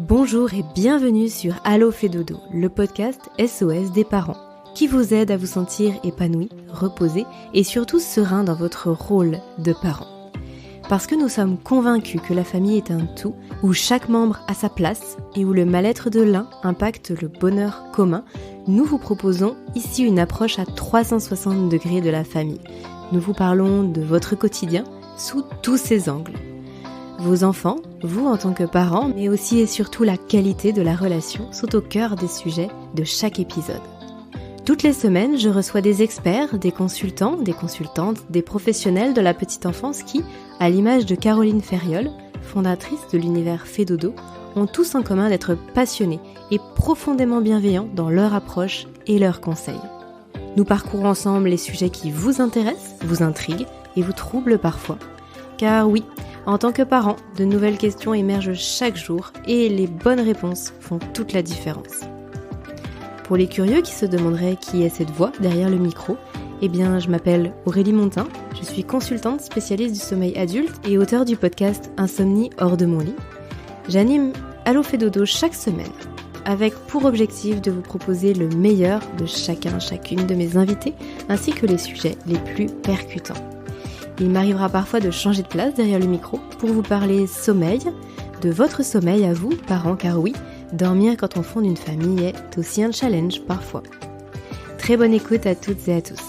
Bonjour et bienvenue sur Allo fait dodo, le podcast SOS des parents, qui vous aide à vous sentir épanoui, reposé et surtout serein dans votre rôle de parent. Parce que nous sommes convaincus que la famille est un tout, où chaque membre a sa place et où le mal-être de l'un impacte le bonheur commun, nous vous proposons ici une approche à 360 degrés de la famille. Nous vous parlons de votre quotidien sous tous ses angles. Vos enfants, vous en tant que parents, mais aussi et surtout la qualité de la relation sont au cœur des sujets de chaque épisode. Toutes les semaines, je reçois des experts, des consultants, des consultantes, des professionnels de la petite enfance qui, à l'image de Caroline Ferriol, fondatrice de l'univers Fait Dodo, ont tous en commun d'être passionnés et profondément bienveillants dans leur approche et leurs conseils. Nous parcourons ensemble les sujets qui vous intéressent, vous intriguent et vous troublent parfois. Car oui, en tant que parent, de nouvelles questions émergent chaque jour et les bonnes réponses font toute la différence. Pour les curieux qui se demanderaient qui est cette voix derrière le micro, eh bien je m'appelle Aurélie Montin, je suis consultante spécialiste du sommeil adulte et auteure du podcast Insomnie hors de mon lit. J'anime Allo fait dodo chaque semaine, avec pour objectif de vous proposer le meilleur de chacune de mes invités, ainsi que les sujets les plus percutants. Il m'arrivera parfois de changer de place derrière le micro pour vous parler sommeil, de votre sommeil à vous, parents, car oui, dormir quand on fonde une famille est aussi un challenge parfois. Très bonne écoute à toutes et à tous.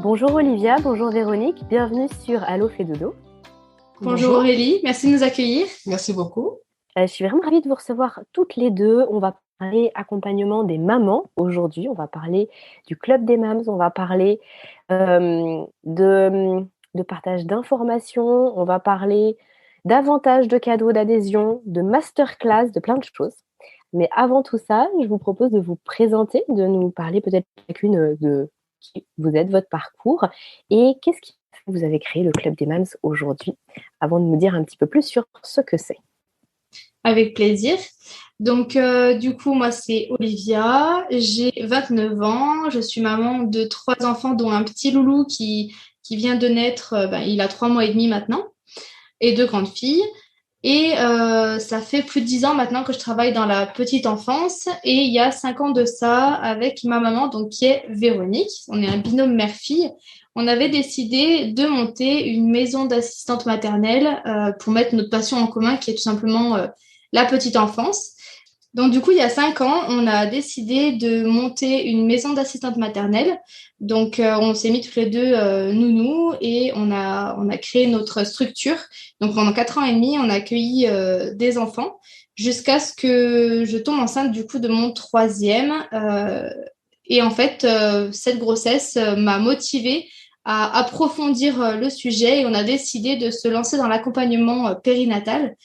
Bonjour Olivia, bonjour Véronique, bienvenue sur Allo fait dodo. Bonjour Aurélie, merci de nous accueillir. Merci beaucoup. Je suis vraiment ravie de vous recevoir toutes les deux. On va parler accompagnement des mamans aujourd'hui. On va parler du Club des Mams. On va parler de partage d'informations. On va parler davantage de cadeaux d'adhésion, de masterclass, de plein de choses. Mais avant tout ça, je vous propose de vous présenter, de nous parler peut-être chacune de qui vous êtes, votre parcours et qu'est-ce qui fait que vous avez créé le Club des Mams aujourd'hui, avant de nous dire un petit peu plus sur ce que c'est. Avec plaisir. Donc, du coup, moi, c'est Olivia. J'ai 29 ans. Je suis maman de 3 enfants, dont un petit loulou qui vient de naître. Il a 3 mois et demi maintenant. Et 2 grandes filles. Et ça fait plus de 10 ans maintenant que je travaille dans la petite enfance. Et il y a 5 ans de ça, avec ma maman, donc qui est Véronique. On est un binôme mère-fille. On avait décidé de monter une maison d'assistante maternelle pour mettre notre passion en commun, qui est tout simplement la petite enfance. Donc, du coup, il y a 5 ans, on a décidé de monter une maison d'assistante maternelle. Donc, on s'est mis toutes les deux nounous et on a créé notre structure. Donc, pendant 4 ans et demi, on a accueilli des enfants jusqu'à ce que je tombe enceinte, du coup, de mon 3e. Et en fait, cette grossesse m'a motivée à approfondir le sujet et on a décidé de se lancer dans l'accompagnement périnatal.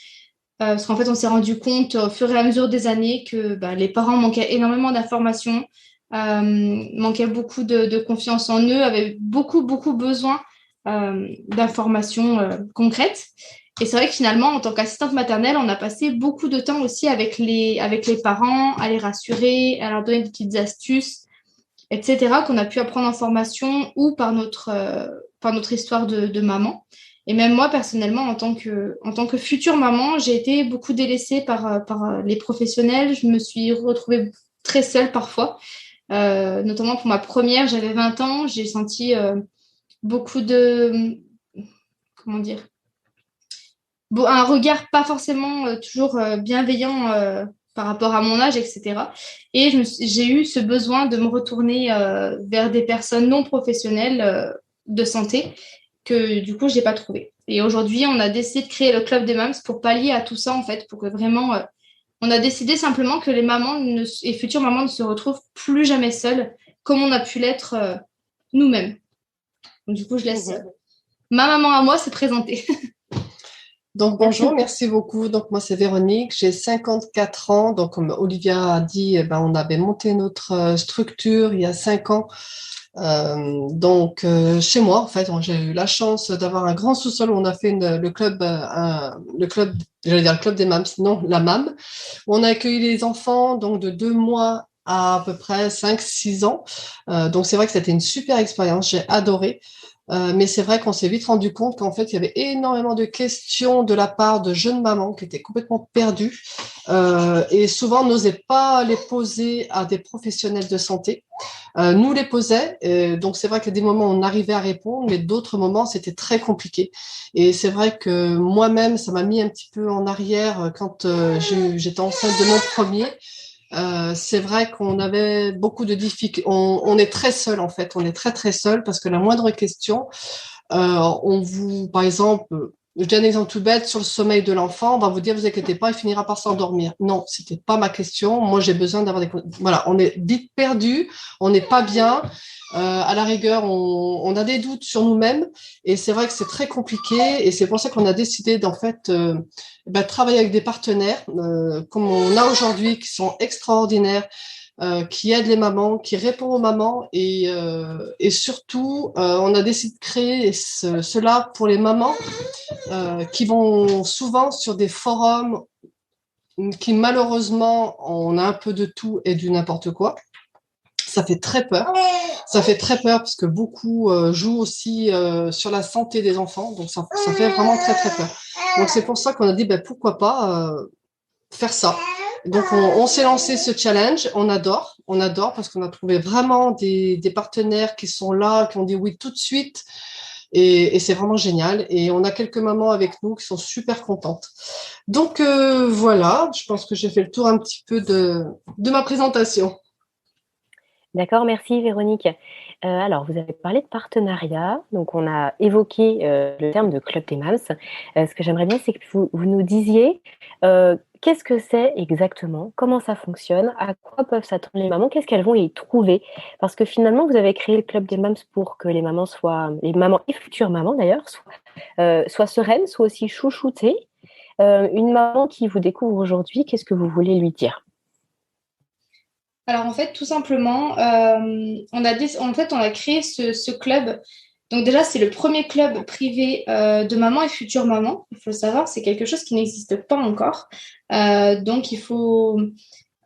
Parce qu'en fait, on s'est rendu compte au fur et à mesure des années que les parents manquaient énormément d'informations, manquaient beaucoup de confiance en eux, avaient beaucoup, beaucoup besoin d'informations concrètes. Et c'est vrai que finalement, en tant qu'assistante maternelle, on a passé beaucoup de temps aussi avec les parents, à les rassurer, à leur donner des petites astuces, etc., qu'on a pu apprendre en formation ou par notre histoire de maman. Et même moi, personnellement, en tant que future maman, j'ai été beaucoup délaissée par les professionnels. Je me suis retrouvée très seule parfois, notamment pour ma première, j'avais 20 ans. J'ai senti beaucoup de... Comment dire ? Un regard pas forcément toujours bienveillant par rapport à mon âge, etc. Et j'ai eu ce besoin de me retourner vers des personnes non professionnelles de santé que du coup, je n'ai pas trouvé. Et aujourd'hui, on a décidé de créer le Club des Mams pour pallier à tout ça, en fait, pour que vraiment, on a décidé simplement que les mamans et futures mamans ne se retrouvent plus jamais seules, comme on a pu l'être nous-mêmes. Donc, du coup, je laisse ma maman à moi se présenter. Donc, bonjour, merci beaucoup. Donc, moi, c'est Véronique, j'ai 54 ans. Donc, comme Olivia a dit, on avait monté notre structure il y a 5 ans. Chez moi, en fait, j'ai eu la chance d'avoir un grand sous-sol où on a fait le club des Mams, non, la MAM, où on a accueilli les enfants donc de 2 mois à peu près 5-6 ans. Donc, c'est vrai que c'était une super expérience, j'ai adoré. Mais c'est vrai qu'on s'est vite rendu compte qu'en fait, il y avait énormément de questions de la part de jeunes mamans qui étaient complètement perdues et souvent n'osaient pas les poser à des professionnels de santé. Nous les posait, donc c'est vrai qu'il y a des moments où on arrivait à répondre, mais d'autres moments c'était très compliqué. Et c'est vrai que moi-même, ça m'a mis un petit peu en arrière quand j'étais enceinte de mon premier. C'est vrai qu'on avait beaucoup de difficultés. On est très seul en fait, on est très très seul parce que la moindre question, par exemple, je donne un exemple tout bête sur le sommeil de l'enfant, on va vous dire, vous inquiétez pas, il finira par s'endormir. Non, c'était pas ma question. Moi, j'ai besoin d'avoir voilà, on est vite perdu, on n'est pas bien. À la rigueur, on a des doutes sur nous-mêmes et c'est vrai que c'est très compliqué et c'est pour ça qu'on a décidé d'en fait travailler avec des partenaires comme on a aujourd'hui qui sont extraordinaires, qui aident les mamans, qui répondent aux mamans et surtout on a décidé de créer cela pour les mamans qui vont souvent sur des forums qui malheureusement on a un peu de tout et du n'importe quoi. Ça fait très peur. Ça fait très peur parce que beaucoup jouent aussi sur la santé des enfants. Donc, ça fait vraiment très, très peur. Donc, c'est pour ça qu'on a dit, pourquoi pas faire ça. Donc, on s'est lancé ce challenge. On adore parce qu'on a trouvé vraiment des partenaires qui sont là, qui ont dit oui tout de suite. Et c'est vraiment génial. Et on a quelques mamans avec nous qui sont super contentes. Donc, voilà, je pense que j'ai fait le tour un petit peu de ma présentation. D'accord, merci Véronique. Alors, vous avez parlé de partenariat, donc on a évoqué le terme de Club des Mams. Ce que j'aimerais bien, c'est que vous nous disiez qu'est-ce que c'est exactement, comment ça fonctionne, à quoi peuvent s'attendre les mamans, qu'est-ce qu'elles vont y trouver. Parce que finalement, vous avez créé le Club des Mams pour que les mamans et futures mamans d'ailleurs, soient sereines, soient aussi chouchoutées. Une maman qui vous découvre aujourd'hui, qu'est-ce que vous voulez lui dire ? Alors en fait, tout simplement, on a créé ce club. Donc déjà, c'est le premier club privé de mamans et futures mamans. Il faut le savoir, c'est quelque chose qui n'existe pas encore. Donc il faut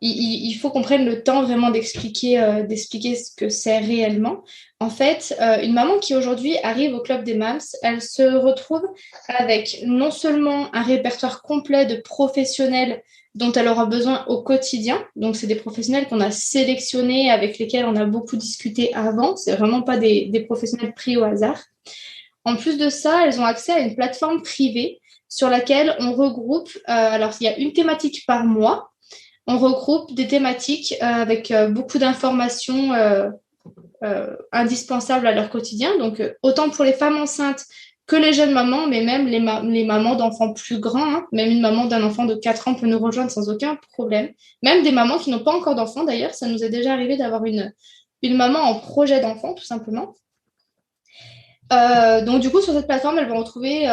qu'on prenne le temps vraiment d'expliquer ce que c'est réellement. En fait, une maman qui aujourd'hui arrive au Club des Mams, elle se retrouve avec non seulement un répertoire complet de professionnels dont elle aura besoin au quotidien. Donc, c'est des professionnels qu'on a sélectionnés, avec lesquels on a beaucoup discuté avant. C'est vraiment pas des professionnels pris au hasard. En plus de ça, elles ont accès à une plateforme privée sur laquelle on regroupe, alors il y a une thématique par mois. On regroupe des thématiques avec beaucoup d'informations indispensables à leur quotidien. Donc, autant pour les femmes enceintes que les jeunes mamans, mais même les mamans d'enfants plus grands. Hein. Même une maman d'un enfant de 4 ans peut nous rejoindre sans aucun problème. Même des mamans qui n'ont pas encore d'enfants, d'ailleurs. Ça nous est déjà arrivé d'avoir une maman en projet d'enfant, tout simplement. Donc du coup, sur cette plateforme, elles vont retrouver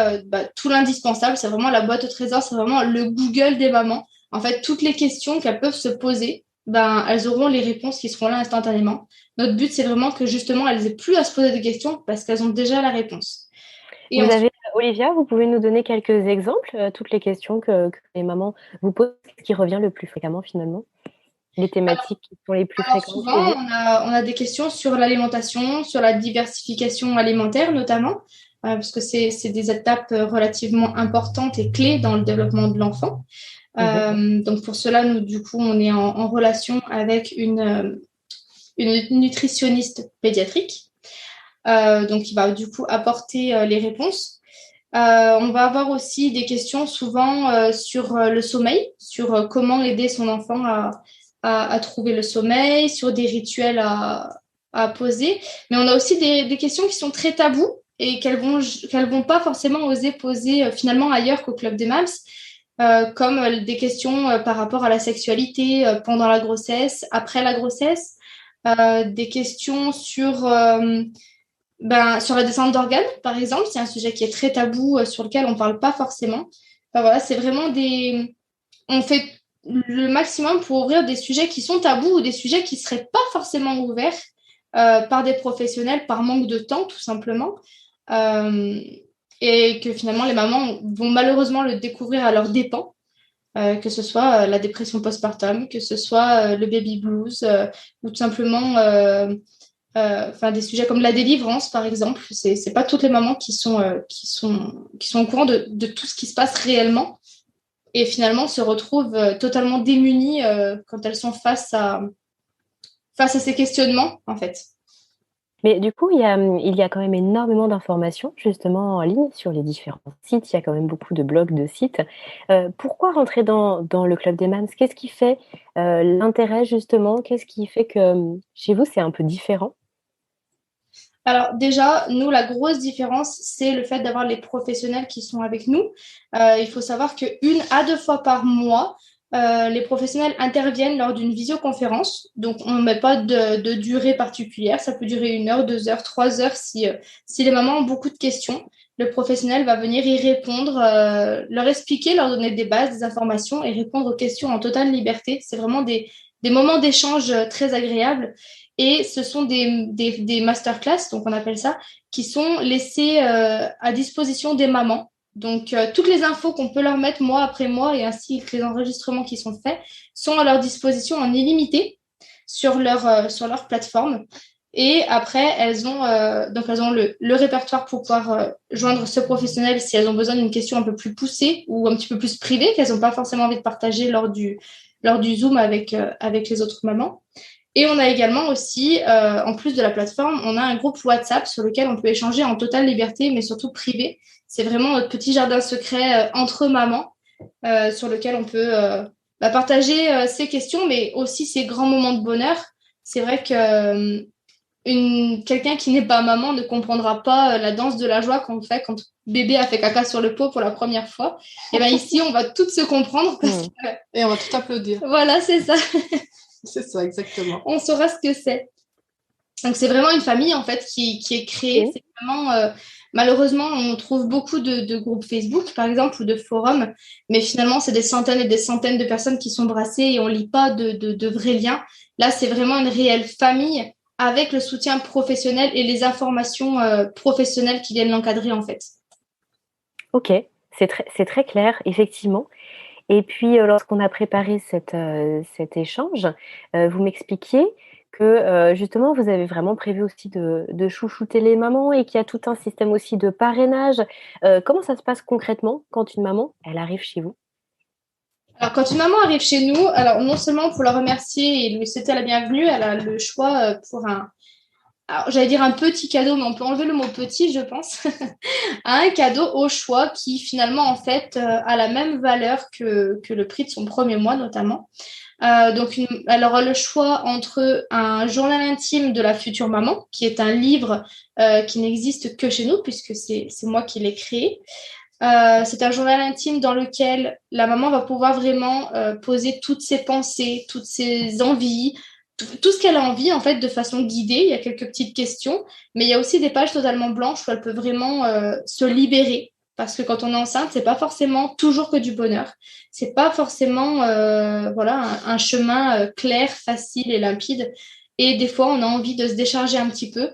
tout l'indispensable. C'est vraiment la boîte au trésor, c'est vraiment le Google des mamans. En fait, toutes les questions qu'elles peuvent se poser, elles auront les réponses qui seront là instantanément. Notre but, c'est vraiment que justement, elles aient plus à se poser de questions parce qu'elles ont déjà la réponse. Et Olivia, vous pouvez nous donner quelques exemples, toutes les questions que les mamans vous posent, ce qui revient le plus fréquemment finalement? Les thématiques qui sont les plus fréquentes? Souvent, on a des questions sur l'alimentation, sur la diversification alimentaire notamment, parce que c'est des étapes relativement importantes et clés dans le développement de l'enfant. Donc pour cela, nous, du coup, on est en relation avec une nutritionniste pédiatrique, donc qui va du coup apporter les réponses. On va avoir aussi des questions souvent sur le sommeil, sur comment aider son enfant à trouver le sommeil, sur des rituels à poser. Mais on a aussi des questions qui sont très tabous et qu'elles vont pas forcément oser poser finalement ailleurs qu'au Club des Mams, comme des questions par rapport à la sexualité pendant la grossesse, après la grossesse, des questions sur la descente d'organes, par exemple. C'est un sujet qui est très tabou, sur lequel on ne parle pas forcément. Voilà, c'est vraiment on fait le maximum pour ouvrir des sujets qui sont tabous ou des sujets qui ne seraient pas forcément ouverts par des professionnels, par manque de temps, tout simplement. Et que finalement, les mamans vont malheureusement le découvrir à leurs dépens, que ce soit la dépression postpartum, que ce soit le baby blues, ou tout simplement des sujets comme la délivrance, par exemple. C'est pas toutes les mamans qui sont au courant de tout ce qui se passe réellement et finalement se retrouvent totalement démunies quand elles sont face à ces questionnements, en fait. Mais du coup, il y a quand même énormément d'informations justement en ligne sur les différents sites. Il y a quand même beaucoup de blogs, de sites. Pourquoi rentrer dans le Club des Mams? Qu'est-ce qui fait l'intérêt justement? Qu'est-ce qui fait que chez vous, c'est un peu différent? Alors déjà, nous, la grosse différence, c'est le fait d'avoir les professionnels qui sont avec nous. Il faut savoir qu'une à deux fois par mois, les professionnels interviennent lors d'une visioconférence. Donc, on ne met pas de durée particulière. Ça peut durer 1 heure, 2 heures, 3 heures si les mamans ont beaucoup de questions. Le professionnel va venir y répondre, leur expliquer, leur donner des bases, des informations et répondre aux questions en totale liberté. C'est vraiment des moments d'échange très agréables. Et ce sont des masterclass, donc on appelle ça, qui sont laissés à disposition des mamans. Donc, toutes les infos qu'on peut leur mettre mois après mois et ainsi que les enregistrements qui sont faits sont à leur disposition en illimité sur leur plateforme. Et après, elles ont le répertoire pour pouvoir joindre ce professionnel si elles ont besoin d'une question un peu plus poussée ou un petit peu plus privée, qu'elles n'ont pas forcément envie de partager lors du Zoom avec les autres mamans. Et on a également aussi, en plus de la plateforme, on a un groupe WhatsApp sur lequel on peut échanger en totale liberté, mais surtout privé. C'est vraiment notre petit jardin secret entre mamans sur lequel on peut partager ses questions, mais aussi ses grands moments de bonheur. C'est vrai que quelqu'un qui n'est pas maman ne comprendra pas la danse de la joie qu'on fait quand bébé a fait caca sur le pot pour la première fois. Et bien ici, on va toutes se comprendre. Et on va tout applaudir. Voilà, c'est ça. C'est ça, exactement. On saura ce que c'est. Donc, c'est vraiment une famille, en fait, qui est créée. C'est vraiment, malheureusement, on trouve beaucoup de groupes Facebook, par exemple, ou de forums, mais finalement, c'est des centaines et des centaines de personnes qui sont brassées et on ne lit pas de vrais liens. Là, c'est vraiment une réelle famille avec le soutien professionnel et les informations professionnelles qui viennent l'encadrer, en fait. Ok, c'est très clair, effectivement. Et puis, lorsqu'on a préparé cet échange, vous m'expliquiez que justement, vous avez vraiment prévu aussi de chouchouter les mamans et qu'il y a tout un système aussi de parrainage. Comment ça se passe concrètement quand une maman, elle arrive chez vous? Alors, quand une maman arrive chez nous, alors non seulement pour la remercier et lui souhaiter la bienvenue, elle a le choix pour alors, j'allais dire un petit cadeau, mais on peut enlever le mot petit, je pense, un cadeau au choix qui finalement, en fait, a la même valeur que le prix de son premier mois, notamment. Donc, elle aura le choix entre un journal intime de la future maman, qui est un livre qui n'existe que chez nous, puisque c'est moi qui l'ai créé. C'est un journal intime dans lequel la maman va pouvoir vraiment poser toutes ses pensées, toutes ses envies, tout ce qu'elle a envie, en fait, de façon guidée. Il y a quelques petites questions, mais il y a aussi des pages totalement blanches où elle peut vraiment se libérer. Parce que quand on est enceinte, c'est pas forcément toujours que du bonheur. C'est pas forcément un chemin clair, facile et limpide. Et des fois, on a envie de se décharger un petit peu.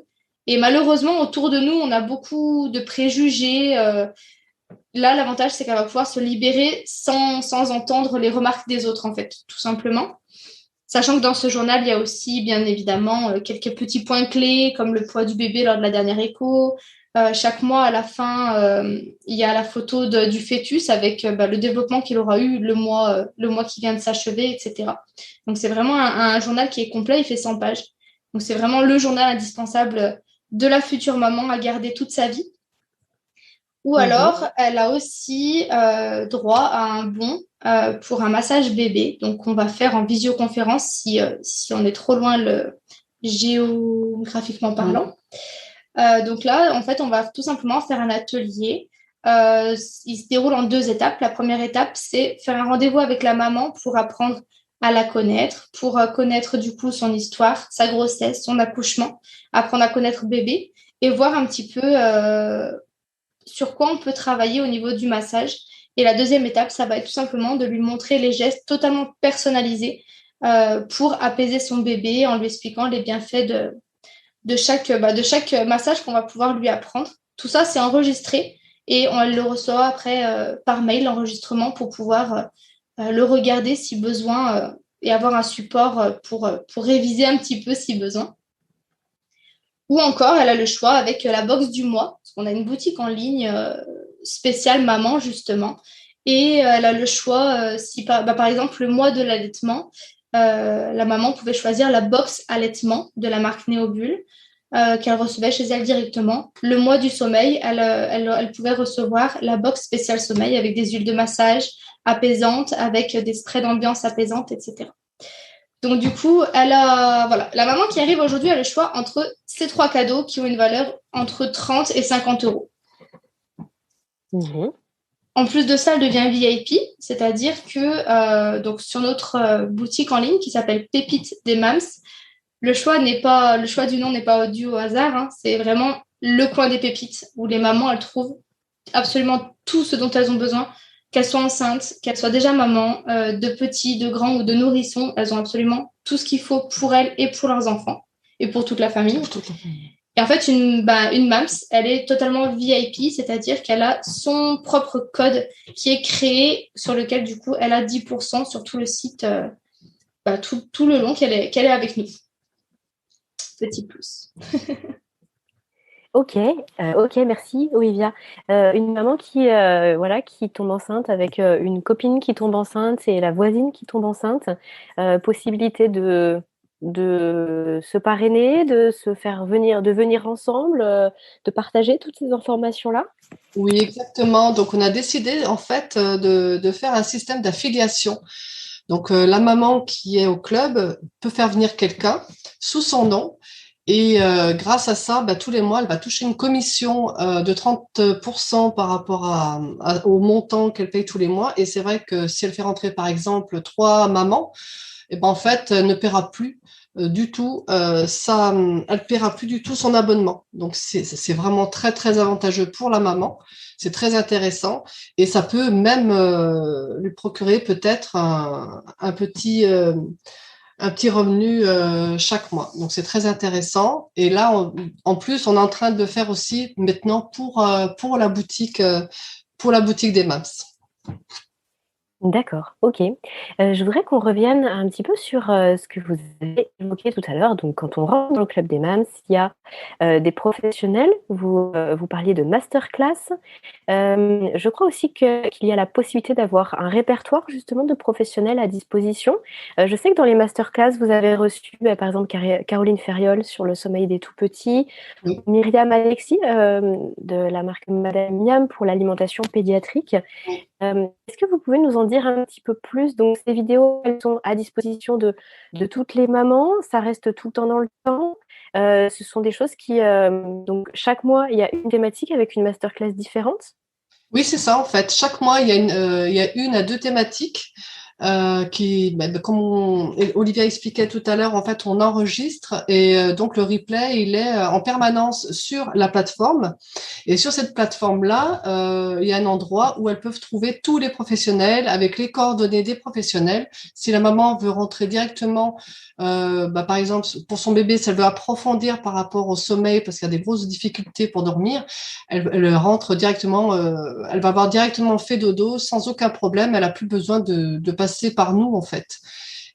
Et malheureusement, autour de nous, on a beaucoup de préjugés. Là, l'avantage, c'est qu'elle va pouvoir se libérer sans entendre les remarques des autres, en fait, tout simplement. Sachant que dans ce journal, il y a aussi, bien évidemment, quelques petits points clés, comme le poids du bébé lors de la dernière écho. Chaque mois, à la fin, il y a la photo du fœtus avec le développement qu'il aura eu le mois qui vient de s'achever, etc. Donc, c'est vraiment un journal qui est complet, il fait 100 pages. Donc, c'est vraiment le journal indispensable de la future maman à garder toute sa vie. Ou alors, elle a aussi droit à un bon pour un massage bébé. Donc, on va faire en visioconférence si on est trop loin géographiquement parlant. Donc là, en fait, on va tout simplement faire un atelier. Il se déroule en 2 étapes. La première étape, c'est faire un rendez-vous avec la maman pour apprendre à la connaître, pour connaître du coup son histoire, sa grossesse, son accouchement, apprendre à connaître bébé et voir un petit peu sur quoi on peut travailler au niveau du massage. Et la deuxième étape, ça va être tout simplement de lui montrer les gestes totalement personnalisés pour apaiser son bébé en lui expliquant les bienfaits de chaque massage qu'on va pouvoir lui apprendre. Tout ça, c'est enregistré et on le reçoit après par mail, l'enregistrement, pour pouvoir le regarder si besoin et avoir un support pour réviser un petit peu si besoin. Ou encore, elle a le choix avec la box du mois, parce qu'on a une boutique en ligne spéciale maman, justement. Et elle a le choix, si par exemple, le mois de l'allaitement, la maman pouvait choisir la box allaitement de la marque Néobule, qu'elle recevait chez elle directement. Le mois du sommeil, elle pouvait recevoir la box spéciale sommeil avec des huiles de massage apaisantes, avec des sprays d'ambiance apaisantes, etc. Donc, du coup, voilà, la maman qui arrive aujourd'hui a le choix entre ces 3 cadeaux qui ont une valeur entre 30 et 50 euros. Mhm. En plus de ça, elle devient VIP, c'est-à-dire que donc sur notre boutique en ligne qui s'appelle Pépites des Mams, le choix du nom n'est pas dû au hasard, hein, c'est vraiment le coin des pépites où les mamans elles trouvent absolument tout ce dont elles ont besoin, qu'elles soient enceintes, qu'elles soient déjà mamans, de petits, de grands ou de nourrissons, elles ont absolument tout ce qu'il faut pour elles et pour leurs enfants et pour toute la famille. Et en fait, une MAMS, elle est totalement VIP, c'est-à-dire qu'elle a son propre code qui est créé, sur lequel, du coup, elle a 10% sur tout le site, tout le long qu'elle est avec nous. Petit plus. Ok, merci Olivia. Une maman qui tombe enceinte avec une copine qui tombe enceinte et la voisine qui tombe enceinte, possibilité de se parrainer, de se faire venir, de venir ensemble, de partager toutes ces informations-là. Oui, exactement. Donc, on a décidé en fait de faire un système d'affiliation. Donc, la maman qui est au club peut faire venir quelqu'un sous son nom. Et grâce à ça, tous les mois, elle va toucher une commission de 30% par rapport au montant qu'elle paye tous les mois. Et c'est vrai que si elle fait rentrer, par exemple, 3 mamans, en fait, elle ne paiera plus du tout elle paiera plus du tout son abonnement. Donc, c'est vraiment très, très avantageux pour la maman. C'est très intéressant et ça peut même lui procurer peut-être un petit revenu chaque mois. Donc, c'est très intéressant. Et là, en plus, on est en train de faire aussi maintenant pour la boutique des MAPS. D'accord, ok. Je voudrais qu'on revienne un petit peu sur ce que vous avez évoqué tout à l'heure. Donc, quand on rentre dans le club des MAMS, il y a des professionnels. Vous parliez de masterclass. Je crois aussi qu'il y a la possibilité d'avoir un répertoire justement de professionnels à disposition. Je sais que dans les masterclass, vous avez reçu par exemple Caroline Ferriol sur le sommeil des tout-petits, Oui. Myriam Alexis de la marque Madame Miam pour l'alimentation pédiatrique. Est-ce que vous pouvez nous en dire un petit peu plus? Donc, ces vidéos, elles sont à disposition de toutes les mamans. Ça reste tout le temps dans le temps. Ce sont des choses qui... donc, chaque mois, il y a une thématique avec une masterclass différente? Oui, c'est ça, en fait. Chaque mois, il y a 1 à 2 thématiques comme Olivia expliquait tout à l'heure, en fait, on enregistre et donc le replay, il est en permanence sur la plateforme. Et sur cette plateforme-là, il y a un endroit où elles peuvent trouver tous les professionnels avec les coordonnées des professionnels. Si la maman veut rentrer directement, par exemple, pour son bébé, si elle veut approfondir par rapport au sommeil, parce qu'il y a des grosses difficultés pour dormir, elle rentre directement, elle va avoir directement fait dodo sans aucun problème. Elle a plus besoin de passer par nous, en fait.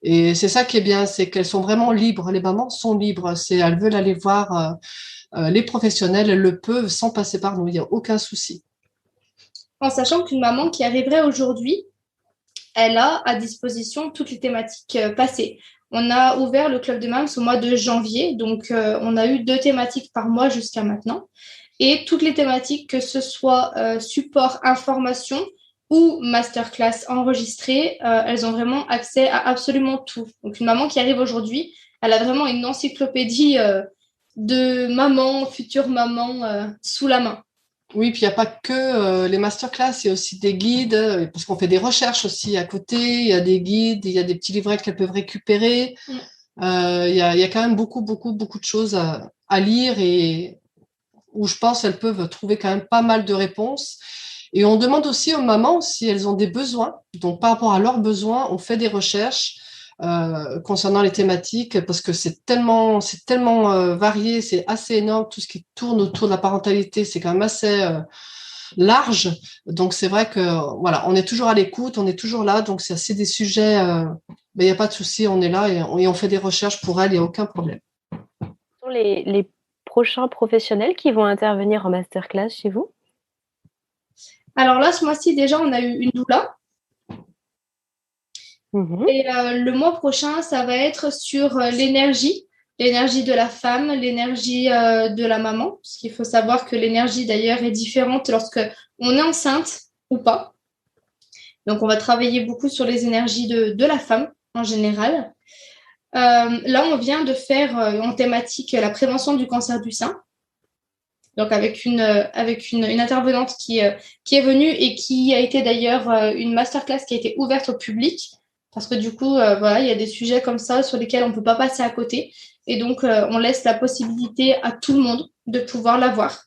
Et c'est ça qui est bien, c'est qu'elles sont vraiment libres. Les mamans sont libres. Elles veulent aller voir les professionnels, elles le peuvent sans passer par nous. Il n'y a aucun souci. En sachant qu'une maman qui arriverait aujourd'hui, elle a à disposition toutes les thématiques passées. On a ouvert le Club de Mams au mois de janvier, donc on a eu 2 thématiques par mois jusqu'à maintenant. Et toutes les thématiques, que ce soit support, information ou masterclass enregistrée, elles ont vraiment accès à absolument tout. Donc, une maman qui arrive aujourd'hui, elle a vraiment une encyclopédie de mamans, futures mamans sous la main. Oui, puis il n'y a pas que les masterclass, il y a aussi des guides, parce qu'on fait des recherches aussi à côté. Il y a des guides, il y a des petits livrets qu'elles peuvent récupérer. Il y a quand même beaucoup, beaucoup, beaucoup de choses à lire et où je pense qu'elles peuvent trouver quand même pas mal de réponses. Et on demande aussi aux mamans si elles ont des besoins. Donc, par rapport à leurs besoins, on fait des recherches concernant les thématiques parce que c'est tellement varié, c'est assez énorme. Tout ce qui tourne autour de la parentalité, c'est quand même assez large. Donc, c'est vrai que voilà, on est toujours à l'écoute, on est toujours là. Donc, c'est des sujets, il n'y a pas de souci, on est là et on fait des recherches pour elles, il n'y a aucun problème. Les prochains professionnels qui vont intervenir en masterclass chez vous? Alors là, ce mois-ci, déjà, on a eu une doula. Mhm. Et le mois prochain, ça va être sur l'énergie de la femme, l'énergie de la maman. Parce qu'il faut savoir que l'énergie, d'ailleurs, est différente lorsque on est enceinte ou pas. Donc, on va travailler beaucoup sur les énergies de la femme en général. Là, on vient de faire en thématique la prévention du cancer du sein. Donc, avec une intervenante qui est venue et qui a été d'ailleurs une masterclass qui a été ouverte au public. Parce que du coup, voilà, il y a des sujets comme ça sur lesquels on ne peut pas passer à côté. Et donc, on laisse la possibilité à tout le monde de pouvoir l'avoir.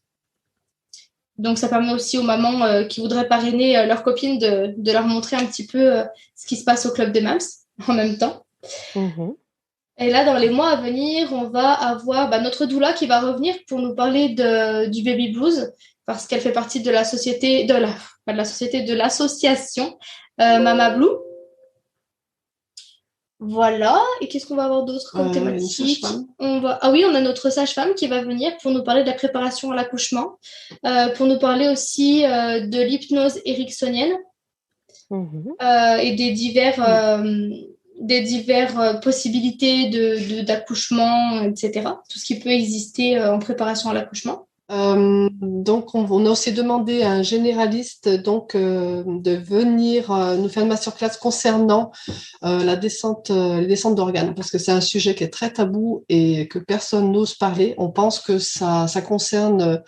Donc, ça permet aussi aux mamans qui voudraient parrainer leurs copines de leur montrer un petit peu ce qui se passe au Club des Mams en même temps. Mhm. Et là, dans les mois à venir, on va avoir notre doula qui va revenir pour nous parler du baby blues parce qu'elle fait partie de la société, pas de la société, de l'association Mama Blue. Voilà. Et qu'est-ce qu'on va avoir d'autre comme thématique? Ah oui, on a notre sage-femme qui va venir pour nous parler de la préparation à l'accouchement, pour nous parler aussi de l'hypnose ericksonienne et des diverses possibilités d'accouchement, etc. Tout ce qui peut exister en préparation à l'accouchement. Donc, on a aussi demandé à un généraliste de venir nous faire une masterclass concernant les descentes d'organes, parce que c'est un sujet qui est très tabou et que personne n'ose parler. On pense que ça concerne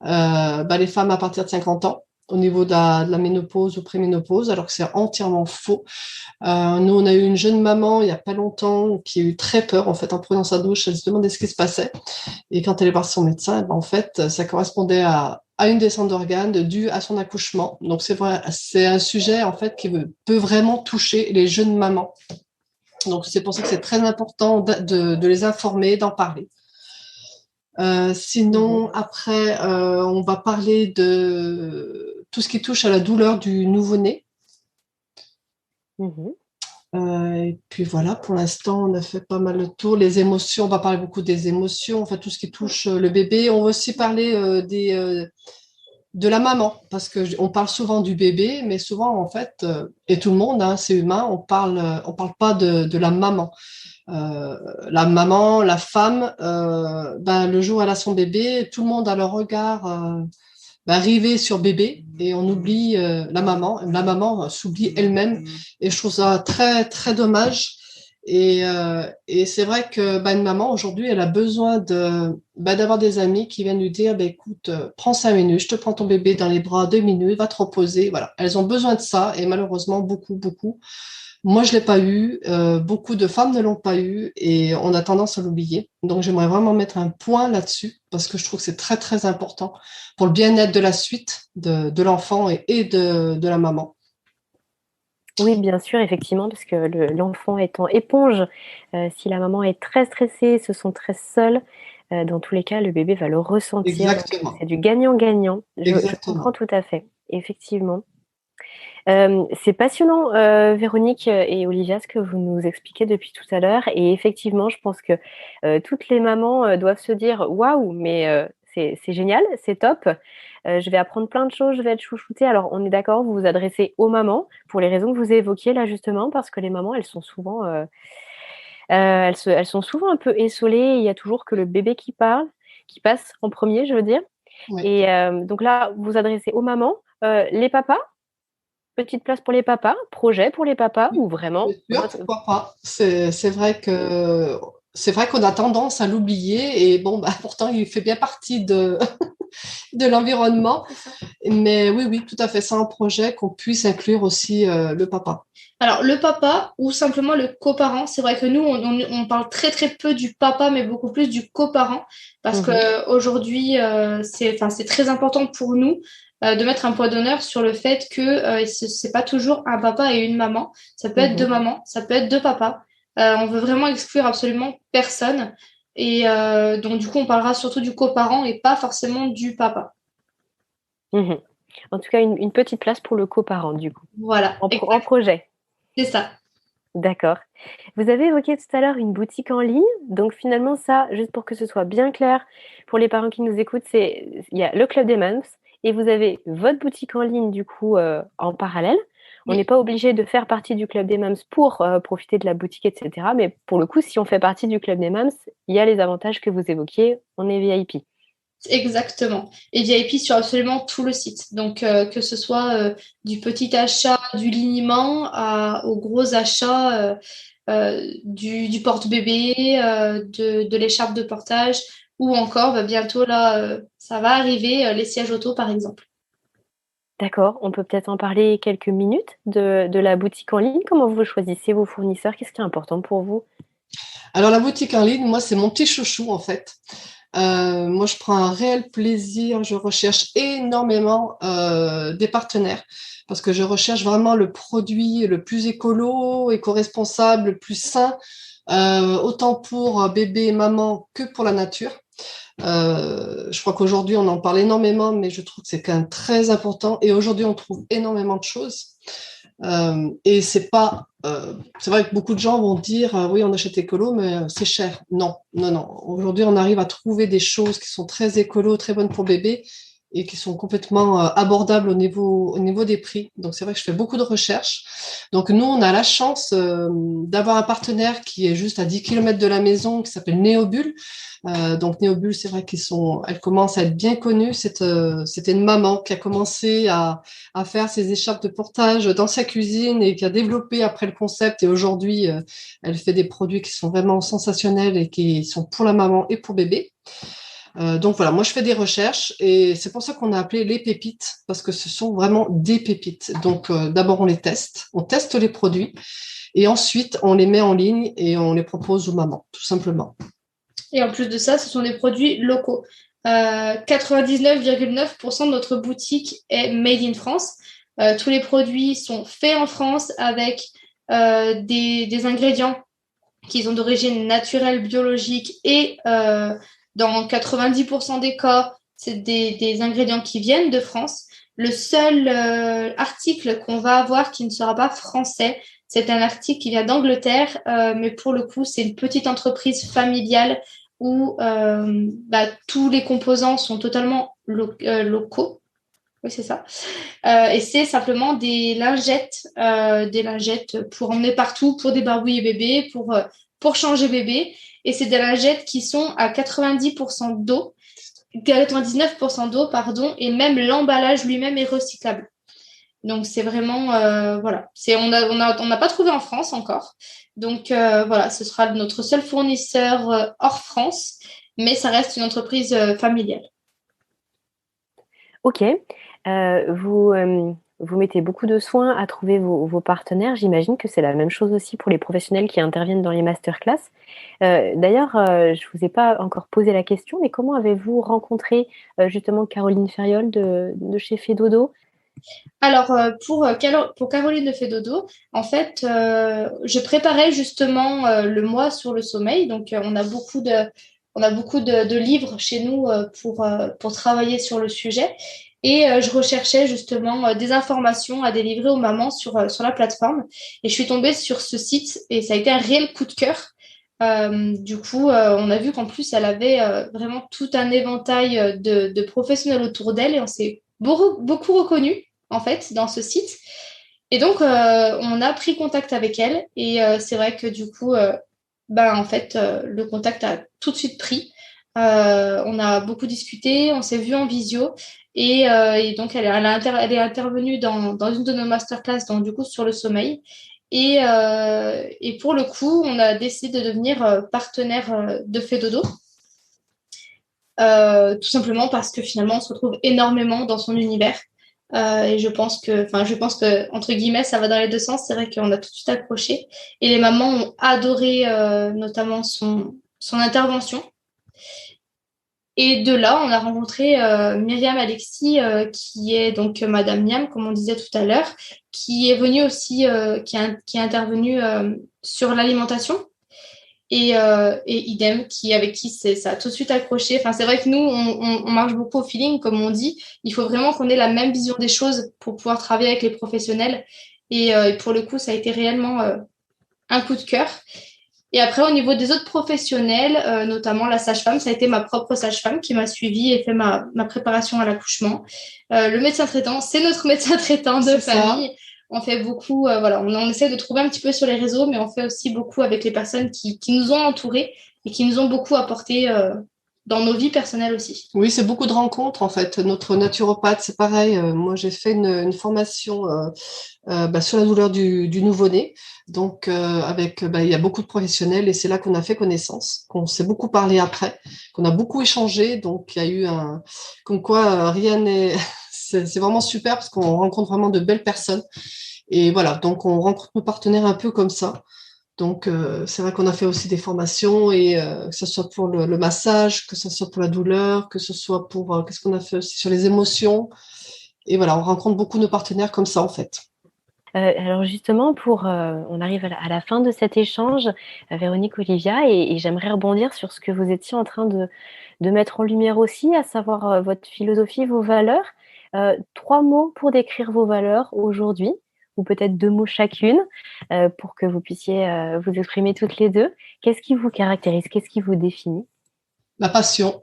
les femmes à partir de 50 ans au niveau de la ménopause ou préménopause, alors que c'est entièrement faux. Nous, on a eu une jeune maman il n'y a pas longtemps qui a eu très peur en fait en prenant sa douche. Elle se demandait ce qui se passait. Et quand elle est partie son médecin, en fait, ça correspondait à une descente d'organes due à son accouchement. Donc c'est vrai, c'est un sujet en fait qui peut vraiment toucher les jeunes mamans. Donc c'est pour ça que c'est très important de les informer, d'en parler. Sinon, après, on va parler de tout ce qui touche à la douleur du nouveau-né. Et puis voilà, pour l'instant, on a fait pas mal le tour. Les émotions, on va parler beaucoup des émotions, enfin tout ce qui touche le bébé. On va aussi parler de la maman, parce qu'on parle souvent du bébé, mais souvent, en fait, et tout le monde, hein, c'est humain, on parle pas de la maman. La maman, la femme, le jour où elle a son bébé, tout le monde a le regard rivé sur bébé et on oublie la maman. La maman s'oublie elle-même et je trouve ça très très dommage. Et c'est vrai que une maman aujourd'hui, elle a besoin d'avoir des amis qui viennent lui dire, écoute, prends 5 minutes, je te prends ton bébé dans les bras 2 minutes, va te reposer. Voilà, elles ont besoin de ça et malheureusement beaucoup. Moi, je l'ai pas eu. Beaucoup de femmes ne l'ont pas eu et on a tendance à l'oublier. Donc, j'aimerais vraiment mettre un point là-dessus parce que je trouve que c'est très, très important pour le bien-être de la suite de l'enfant et de la maman. Oui, bien sûr, effectivement, parce que l'enfant étant éponge, si la maman est très stressée, se sent très seule, dans tous les cas, le bébé va le ressentir. Exactement. Donc, c'est du gagnant-gagnant. Je comprends tout à fait, effectivement. C'est passionnant, Véronique et Olivia, ce que vous nous expliquez depuis tout à l'heure. Et effectivement, je pense que toutes les mamans doivent se dire waouh, mais c'est génial, c'est top. Je vais apprendre plein de choses, je vais être chouchoutée. Alors, on est d'accord, vous vous adressez aux mamans pour les raisons que vous évoquiez là justement, parce que les mamans, elles sont souvent, elles sont souvent un peu essolées. Il y a toujours que le bébé qui parle, qui passe en premier, je veux dire. Oui. Et donc là, vous vous adressez aux mamans, les papas. Petite place pour les papas, projet pour les papas ou vraiment? Bien sûr, pourquoi pas. C'est vrai qu'on a tendance à l'oublier et pourtant il fait bien partie de l'environnement. Mais oui, tout à fait, c'est un projet qu'on puisse inclure aussi le papa. Alors, le papa ou simplement le coparent, c'est vrai que nous, on parle très très peu du papa, mais beaucoup plus du coparent, parce qu'aujourd'hui, c'est très important pour nous de mettre un point d'honneur sur le fait que c'est pas toujours un papa et une maman, ça peut être deux mamans, ça peut être deux papas. On veut vraiment exclure absolument personne. Et donc, du coup, on parlera surtout du coparent et pas forcément du papa. En tout cas, une petite place pour le coparent, du coup. Voilà. En projet. C'est ça. D'accord. Vous avez évoqué tout à l'heure une boutique en ligne. Donc finalement, ça, juste pour que ce soit bien clair pour les parents qui nous écoutent, il y a le Club des Moms et vous avez votre boutique en ligne du coup en parallèle. On n'est Oui. pas obligé de faire partie du Club des Moms pour profiter de la boutique, etc. Mais pour le coup, si on fait partie du Club des Moms, il y a les avantages que vous évoquiez. On est VIP. Exactement. Et VIP sur absolument tout le site. Donc, que ce soit du petit achat du liniment au gros achat du porte-bébé, de l'écharpe de portage, ou encore bientôt, là, ça va arriver, les sièges auto, par exemple. D'accord. On peut peut-être en parler quelques minutes de la boutique en ligne. Comment vous choisissez vos fournisseurs? Qu'est-ce qui est important pour vous? Alors, la boutique en ligne, moi, c'est mon petit chouchou, en fait. Moi, je prends un réel plaisir. Je recherche énormément des partenaires parce que je recherche vraiment le produit le plus écolo, éco-responsable, le plus sain, autant pour bébé et maman que pour la nature. Je crois qu'aujourd'hui, on en parle énormément, mais je trouve que c'est quand même très important. Et aujourd'hui, on trouve énormément de choses. Et c'est vrai que beaucoup de gens vont dire, oui, on achète écolo, mais c'est cher. Non, non, non. Aujourd'hui, on arrive à trouver des choses qui sont très écolo, très bonnes pour bébé et qui sont complètement abordables au niveau des prix. Donc, c'est vrai que je fais beaucoup de recherches. Donc, nous, on a la chance d'avoir un partenaire qui est juste à 10 km de la maison, qui s'appelle Néobule. Donc, Néobule, c'est vrai elle commence à être bien connue. C'était une maman qui a commencé à faire ses écharpes de portage dans sa cuisine et qui a développé après le concept. Et aujourd'hui, elle fait des produits qui sont vraiment sensationnels et qui sont pour la maman et pour bébé. Donc voilà, moi je fais des recherches et c'est pour ça qu'on a appelé les pépites parce que ce sont vraiment des pépites. Donc d'abord on teste les produits et ensuite on les met en ligne et on les propose aux mamans, tout simplement. Et en plus de ça, ce sont des produits locaux. 99,9% de notre boutique est made in France. Tous les produits sont faits en France avec des ingrédients qui sont d'origine naturelle, biologique et dans 90% des cas, c'est des ingrédients qui viennent de France. Le seul article qu'on va avoir qui ne sera pas français, c'est un article qui vient d'Angleterre, mais pour le coup, c'est une petite entreprise familiale où tous les composants sont totalement locaux. Oui, c'est ça. Et c'est simplement des lingettes pour emmener partout, pour débarbouiller bébé, pour changer bébé. Et c'est des lingettes qui sont à 90% d'eau, 99% d'eau, pardon, et même l'emballage lui-même est recyclable. Donc, c'est vraiment, voilà. On n'a pas trouvé en France encore. Donc, voilà, ce sera notre seul fournisseur hors France, mais ça reste une entreprise familiale. Ok. Vous mettez beaucoup de soin à trouver vos partenaires. J'imagine que c'est la même chose aussi pour les professionnels qui interviennent dans les masterclass. D'ailleurs, je ne vous ai pas encore posé la question, mais comment avez-vous rencontré justement Caroline Ferriol de chez Fedodo? Alors, pour Caroline de Fedodo, en fait, je préparais justement le mois sur le sommeil. Donc, on a beaucoup de livres chez nous pour travailler sur le sujet. Et je recherchais justement des informations à délivrer aux mamans sur la plateforme. Et je suis tombée sur ce site et ça a été un réel coup de cœur. Du coup, on a vu qu'en plus, elle avait vraiment tout un éventail de professionnels autour d'elle et on s'est beaucoup reconnus en fait dans ce site. Et donc, on a pris contact avec elle et c'est vrai que du coup, en fait, le contact a tout de suite pris. On a beaucoup discuté, on s'est vu en visio et donc elle est intervenue dans une de nos masterclass, donc du coup sur le sommeil. Et pour le coup, on a décidé de devenir partenaire de Fedodo, tout simplement parce que finalement, on se retrouve énormément dans son univers. Et je pense que, entre guillemets, ça va dans les deux sens. C'est vrai qu'on a tout de suite accroché. Et les mamans ont adoré notamment son intervention. Et de là, on a rencontré Myriam Alexis, qui est donc Madame Miam, comme on disait tout à l'heure, qui est venue aussi, qui est intervenue sur l'alimentation. Et idem, avec qui ça a tout de suite accroché. Enfin, c'est vrai que nous, on marche beaucoup au feeling, comme on dit. Il faut vraiment qu'on ait la même vision des choses pour pouvoir travailler avec les professionnels. Et pour le coup, ça a été réellement un coup de cœur. Et après, au niveau des autres professionnels, notamment la sage-femme, ça a été ma propre sage-femme qui m'a suivie et fait ma préparation à l'accouchement. Le médecin traitant, c'est notre médecin traitant de famille. On fait beaucoup, voilà, on essaie de trouver un petit peu sur les réseaux, mais on fait aussi beaucoup avec les personnes qui nous ont entourés et qui nous ont beaucoup apporté dans nos vies personnelles aussi. Oui, c'est beaucoup de rencontres en fait. Notre naturopathe, c'est pareil. Moi, j'ai fait une formation sur la douleur du nouveau-né. Donc, il y a beaucoup de professionnels et c'est là qu'on a fait connaissance, qu'on s'est beaucoup parlé après, qu'on a beaucoup échangé. Donc, il y a eu comme quoi rien n'est. C'est vraiment super parce qu'on rencontre vraiment de belles personnes. Et voilà, donc on rencontre nos partenaires un peu comme ça. Donc, c'est vrai qu'on a fait aussi des formations, et que ce soit pour le massage, que ce soit pour la douleur, que ce soit pour, qu'est-ce qu'on a fait aussi sur les émotions. Et voilà, on rencontre beaucoup nos partenaires comme ça, en fait. Alors justement, on arrive à la fin de cet échange, Véronique, Olivia, et j'aimerais rebondir sur ce que vous étiez en train de mettre en lumière aussi, à savoir votre philosophie, vos valeurs. 3 mots pour décrire vos valeurs aujourd'hui, ou peut-être 2 mots chacune, pour que vous puissiez vous exprimer toutes les deux. Qu'est-ce qui vous caractérise? Qu'est-ce qui vous définit? La passion,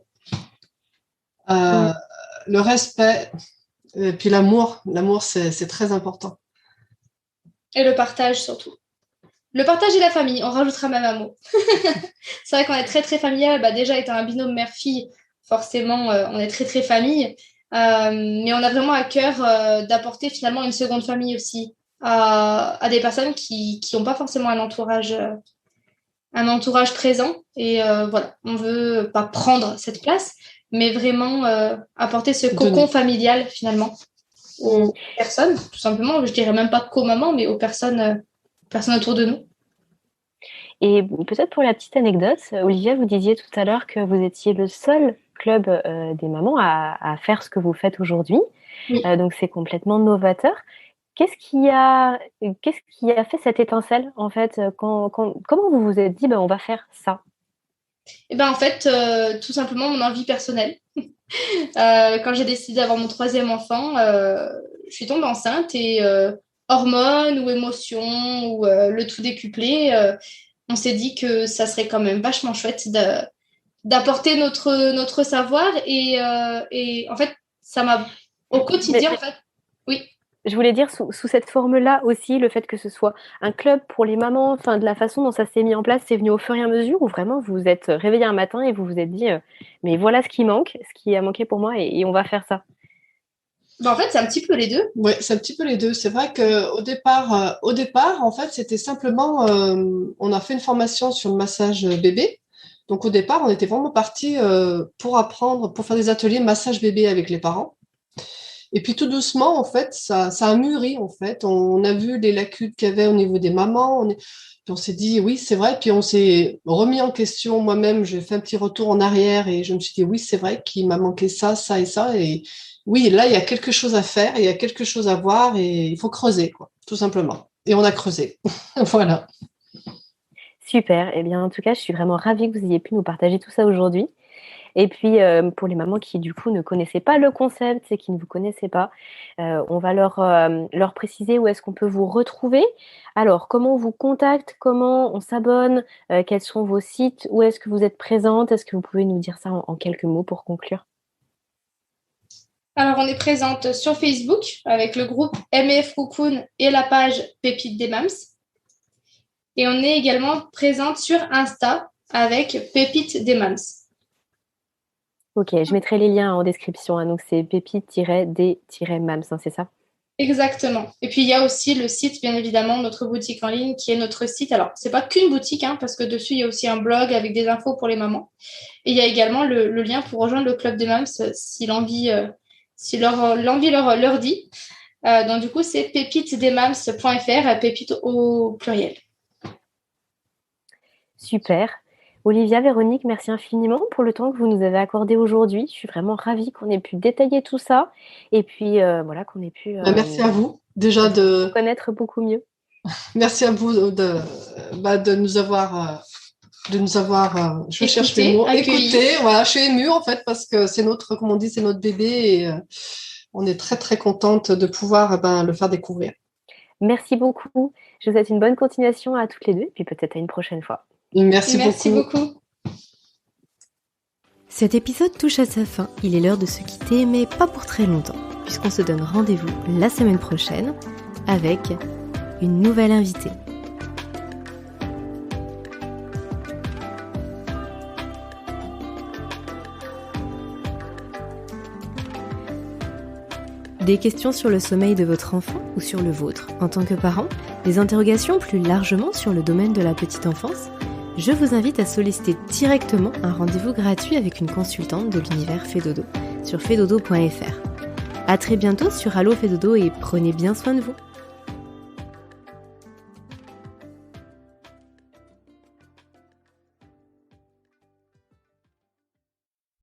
le respect, et puis l'amour. L'amour, c'est très important. Et le partage surtout. Le partage et la famille, on rajoutera même un mot. C'est vrai qu'on est très, très familial. Déjà, étant un binôme mère-fille, forcément, on est très, très famille. Mais on a vraiment à cœur d'apporter finalement une seconde famille aussi à des personnes qui n'ont pas forcément un entourage présent. Et voilà, on veut pas prendre cette place, mais vraiment apporter ce cocon familial finalement aux personnes, tout simplement. Je dirais même pas qu'aux mamans, mais aux personnes autour de nous. Et peut-être pour la petite anecdote, Olivia, vous disiez tout à l'heure que vous étiez le seul club des mamans à faire ce que vous faites aujourd'hui. Oui. Donc c'est complètement novateur. Qu'est-ce qui a fait cette étincelle en fait comment vous vous êtes dit on va faire ça? En fait, tout simplement mon envie personnelle. Quand j'ai décidé d'avoir mon 3e enfant, je suis tombée enceinte et hormones ou émotions ou le tout décuplé, on s'est dit que ça serait quand même vachement chouette d'apporter notre savoir et en fait, ça m'a au quotidien, en fait, oui. Je voulais dire sous cette forme-là aussi, le fait que ce soit un club pour les mamans, enfin de la façon dont ça s'est mis en place, c'est venu au fur et à mesure, ou vraiment vous vous êtes réveillé un matin et vous vous êtes dit mais voilà ce qui manque, ce qui a manqué pour moi et on va faire ça. En fait, c'est un petit peu les deux. Oui, c'est un petit peu les deux. C'est vrai qu'au départ, en fait, c'était simplement, on a fait une formation sur le massage bébé. Donc au départ, on était vraiment parti pour apprendre, pour faire des ateliers massage bébé avec les parents. Et puis tout doucement, en fait, ça a mûri, en fait. On a vu les lacunes qu'il y avait au niveau des mamans. Puis on s'est dit, oui, c'est vrai. Puis on s'est remis en question. Moi-même, j'ai fait un petit retour en arrière et je me suis dit, oui, c'est vrai qu'il m'a manqué ça, ça et ça. Et oui, là, il y a quelque chose à faire, il y a quelque chose à voir et il faut creuser, quoi, tout simplement. Et on a creusé. Voilà. Super. Eh bien, en tout cas, je suis vraiment ravie que vous ayez pu nous partager tout ça aujourd'hui. Et puis, pour les mamans qui, du coup, ne connaissaient pas le concept et qui ne vous connaissaient pas, on va leur préciser où est-ce qu'on peut vous retrouver. Alors, comment on vous contacte, comment on s'abonne, quels sont vos sites, où est-ce que vous êtes présente? Est-ce que vous pouvez nous dire ça en quelques mots pour conclure? Alors, on est présente sur Facebook avec le groupe MEF Cocoon et la page Pépites des Mams. Et on est également présente sur Insta avec Pépites des Mams. Ok, je mettrai les liens en description. Donc, c'est pépites-des-mams, c'est ça? Exactement. Et puis, il y a aussi le site, bien évidemment, notre boutique en ligne qui est notre site. Alors, c'est pas qu'une boutique, parce que dessus, il y a aussi un blog avec des infos pour les mamans. Et il y a également le lien pour rejoindre le Club des Mams si l'envie leur dit. Donc, du coup, c'est pépitesdesmams.fr, pépites au pluriel. Super. Olivia, Véronique, merci infiniment pour le temps que vous nous avez accordé aujourd'hui. Je suis vraiment ravie qu'on ait pu détailler tout ça et puis voilà, qu'on ait pu merci à vous déjà de connaître beaucoup mieux. Merci à vous de nous avoir je cherche mes mots, écouté. Voilà, je suis émue en fait parce que c'est notre, comme on dit, c'est notre bébé et on est très très contente de pouvoir le faire découvrir. Merci beaucoup. Je vous souhaite une bonne continuation à toutes les deux et puis peut-être à une prochaine fois. Merci beaucoup. Cet épisode touche à sa fin. Il est l'heure de se quitter, mais pas pour très longtemps, puisqu'on se donne rendez-vous la semaine prochaine avec une nouvelle invitée. Des questions sur le sommeil de votre enfant ou sur le vôtre en tant que parent, des interrogations plus largement sur le domaine de la petite enfance, je vous invite à solliciter directement un rendez-vous gratuit avec une consultante de l'univers Fedodo sur fedodo.fr. À très bientôt sur Allo Fedodo et prenez bien soin de vous.